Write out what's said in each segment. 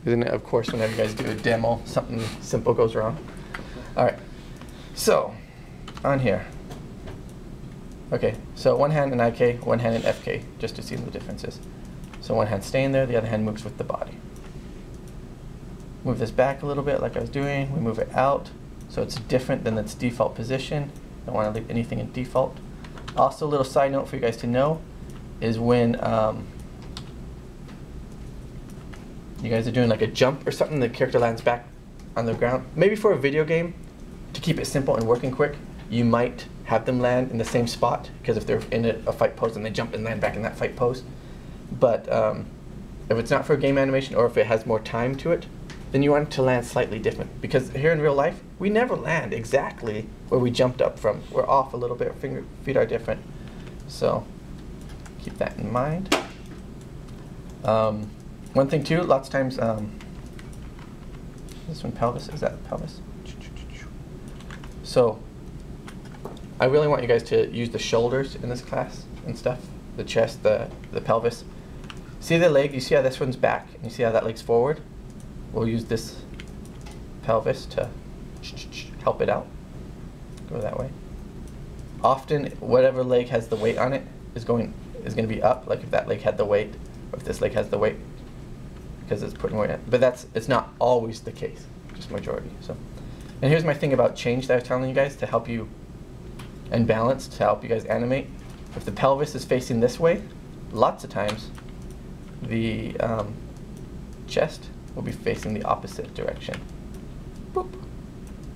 Isn't it, of course, whenever you guys do a demo, something simple goes wrong. All right, so on here. Okay, so one hand in IK, one hand in FK, just to see the differences. So one hand staying there, the other hand moves with the body. Move this back a little bit like I was doing. We move it out, so it's different than its default position. Don't want to leave anything in default. Also, a little side note for you guys to know is when you guys are doing like a jump or something, the character lands back on the ground. Maybe for a video game, to keep it simple and working quick, you might have them land in the same spot, because if they're in a fight pose and they jump and land back in that fight pose. But if it's not for a game animation, or if it has more time to it, then you want it to land slightly different. Because here in real life, we never land exactly where we jumped up from. We're off a little bit, feet are different. So keep that in mind. One thing too, lots of times, this one pelvis, is that pelvis? So I really want you guys to use the shoulders in this class and stuff, the chest, the pelvis. See the leg, you see how this one's back, and you see how that leg's forward? We'll use this pelvis to help it out. Go that way. Often, whatever leg has the weight on it is going to be up, like if that leg had the weight, or if this leg has the weight, because it's putting weight in it. But it's not always the case, just majority. So, and here's my thing about change that I was telling you guys to help you, and balance to help you guys animate. If the pelvis is facing this way, lots of times the chest will be facing the opposite direction. Boop.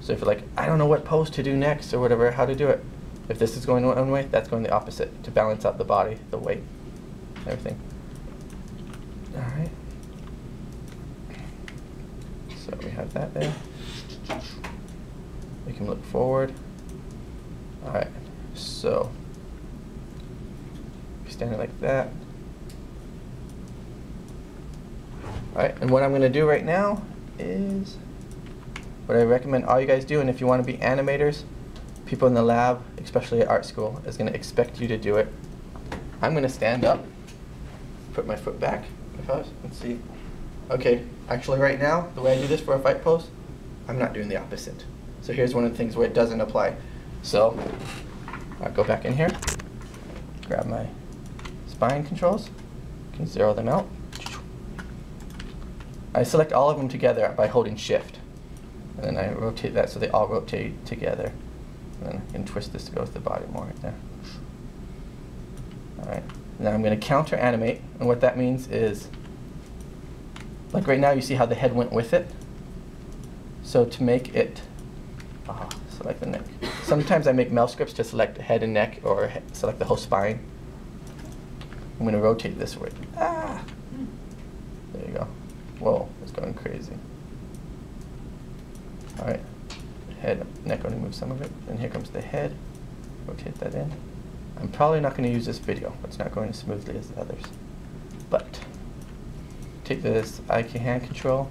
So if you're like, I don't know what pose to do next or whatever, how to do it. If this is going one way, that's going the opposite to balance out the body, the weight, everything. All right. So we have that there. We can look forward. All right. So we stand it like that. All right. And what I'm going to do right now is what I recommend all you guys do, and if you want to be animators, people in the lab, especially at art school, is going to expect you to do it. I'm going to stand up, put my foot back, let's see. Okay, actually right now, the way I do this for a fight pose, I'm not doing the opposite. So here's one of the things where it doesn't apply. So I'll go back in here, grab my spine controls, can zero them out. I select all of them together by holding shift. And then I rotate that so they all rotate together. And then I can twist this to go with the body more right there. All right. Now I'm going to counter animate, and what that means is, like right now, you see how the head went with it. So to make it, select the neck. Sometimes I make mouse grips to select head and neck, or select the whole spine. I'm going to rotate this way. There you go. Whoa, it's going crazy. All right, head, neck only moves some of it. And here comes the head. Rotate that in. I'm probably not going to use this video. It's not going as smoothly as the others. But take this IK hand control,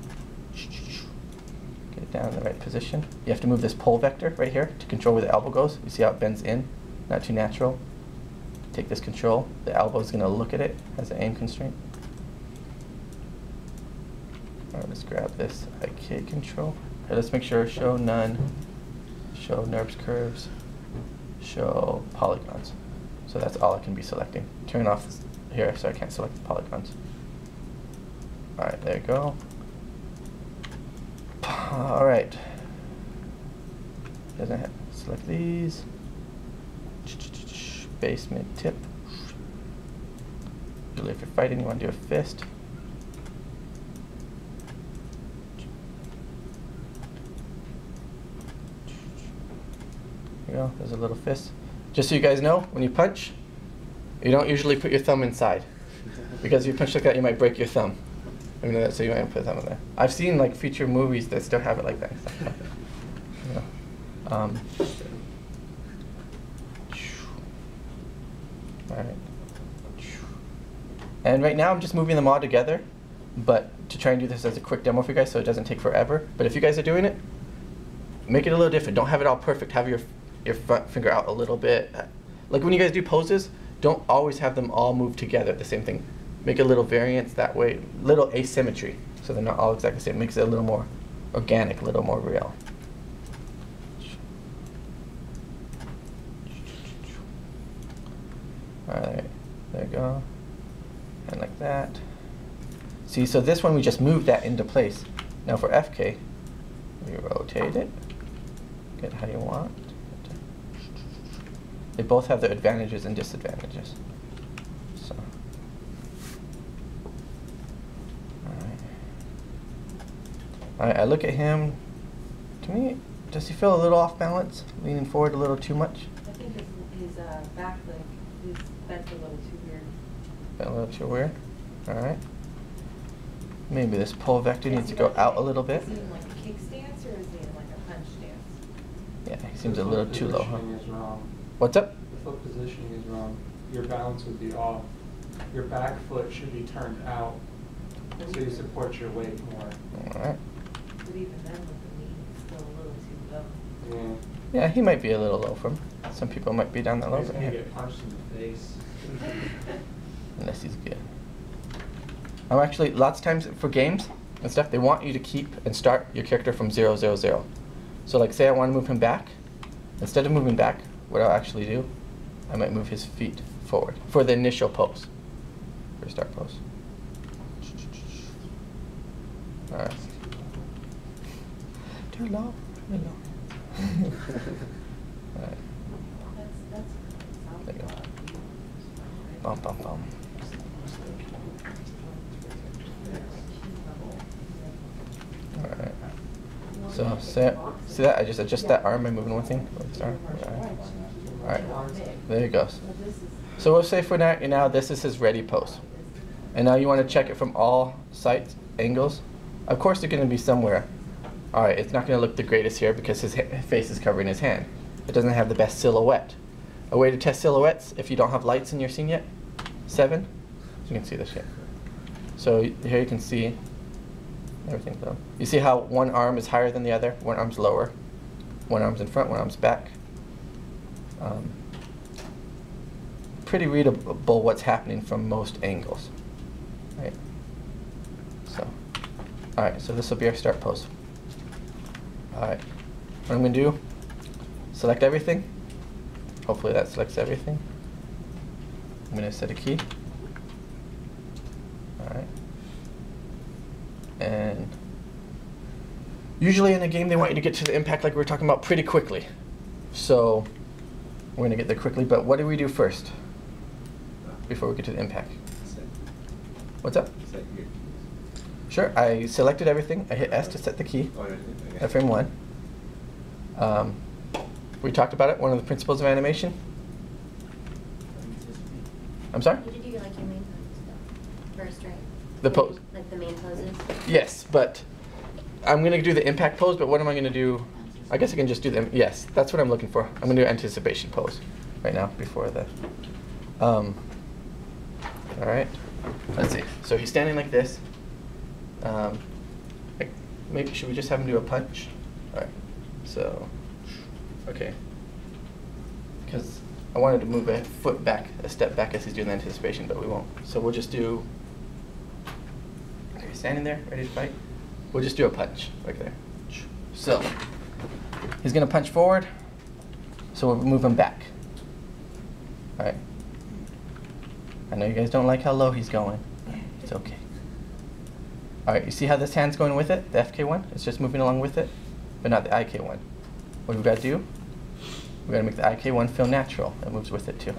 get it down in the right position. You have to move this pole vector right here to control where the elbow goes. You see how it bends in? Not too natural. Take this control. The elbow is going to look at it as an aim constraint. All right, let's grab this IK control. Okay, let's make sure show none, show NURBS curves, show polygons. So that's all I can be selecting. Turn off this here so I can't select the polygons. All right, there you go. All right. Doesn't have, select these. Base, mid, tip. Usually if you're fighting, you want to do a fist. There you go, there's a little fist. Just so you guys know, when you punch, you don't usually put your thumb inside. Because if you punch like that, you might break your thumb. I mean, so you might put a thumb in there. I've seen like feature movies that still have it like that. All right. And right now I'm just moving them all together, but to try and do this as a quick demo for you guys so it doesn't take forever. But if you guys are doing it, make it a little different. Don't have it all perfect. Have your front finger out a little bit. Like when you guys do poses, don't always have them all move together, the same thing. Make a little variance that way, little asymmetry. so they're not all exactly the same. It makes it a little more organic, a little more real. Alright, there you go. And like that. See, so this one we just moved that into place. Now for FK, we rotate it. Get how you want. They both have their advantages and disadvantages. So, alright, I look at him. To me, does he feel a little off balance? Leaning forward a little too much? I think his back leg is bent a little too weird. Bent a little too weird? Alright. Maybe this pole vector needs to go out a little bit. Is he in like a kick stance or is he in like a punch stance? Yeah, he seems a little too low, huh? Is wrong. What's up? The foot positioning is wrong. Your balance would be off. Your back foot should be turned out so you support your weight more. Alright. But even then with the knee, it's still a little too low. Yeah. Yeah, he might be a little low for him. Some people might be down that low. He's But gonna yeah. get punched in the face. Unless he's good. Actually, lots of times for games and stuff, they want you to keep and start your character from 0, 0, 0. So like say I want to move him back. Instead of moving back, what I'll actually do, I might move his feet forward for the initial pose. For start pose. Alright. Too low, too low. Alright. There you go. Bum, bum, bum. Alright. So, see that? I just adjust that arm by moving one thing. Alright. There he goes. So we'll say for now, this is his ready pose. And now you want to check it from all sides, angles. Of course, they're going to be somewhere. Alright, it's not going to look the greatest here because his face is covering his hand. It doesn't have the best silhouette. A way to test silhouettes, if you don't have lights in your scene yet, 7. You can see this here. So here you can see everything though. You see how one arm is higher than the other, one arm's lower, one arm's in front, one arm's back. Pretty readable what's happening from most angles. Right. So, alright, so this will be our start pose. Alright, what I'm going to do, select everything. Hopefully that selects everything. I'm going to set a key. Alright. And usually in a game they want you to get to the impact like we were talking about pretty quickly. So we're going to get there quickly, but what do we do first before we get to the impact? What's up? Sure, I selected everything. I hit S to set the key. Frame 1. We talked about it, one of the principles of animation. I'm sorry? You did do like your main poses though, first, right? The pose. Like the main poses? Yes, but I'm going to do the impact pose, but what am I going to do? I guess I can just do the, yes, that's what I'm looking for. I'm going to do anticipation pose right now before the, all right, let's see. So he's standing like this. Maybe, should we just have him do a punch? All right, so, okay. Because I wanted to move a foot back, a step back as he's doing the anticipation, but we won't. So we'll just do, okay, standing there, ready to fight. We'll just do a punch, like there. So, he's going to punch forward, so we'll move him back. All right. I know you guys don't like how low he's going. It's okay. All right, you see how this hand's going with it? The FK one? It's just moving along with it, but not the IK one. What we've got to do, we've got to make the IK one feel natural. It moves with it too.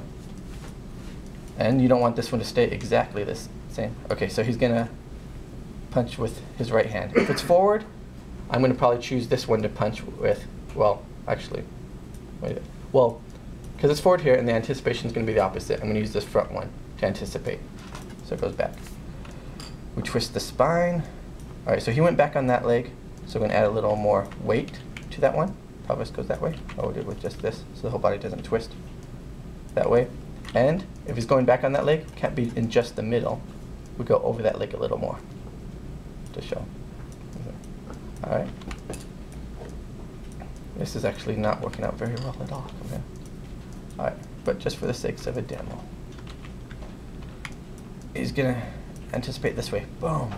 And you don't want this one to stay exactly the same. Okay, so he's going to punch with his right hand. If it's forward, I'm going to probably choose this one to punch with. Well, actually, wait. Well, because it's forward here and the anticipation is going to be the opposite. I'm going to use this front one to anticipate. So it goes back. We twist the spine. All right, so he went back on that leg. So we're going to add a little more weight to that one. Pelvis goes that way. Oh, we did with just this, so the whole body doesn't twist that way. And if he's going back on that leg, can't be in just the middle. We go over that leg a little more to show. All right. This is actually not working out very well at all. All right, but just for the sakes of a demo, he's gonna anticipate this way. Boom.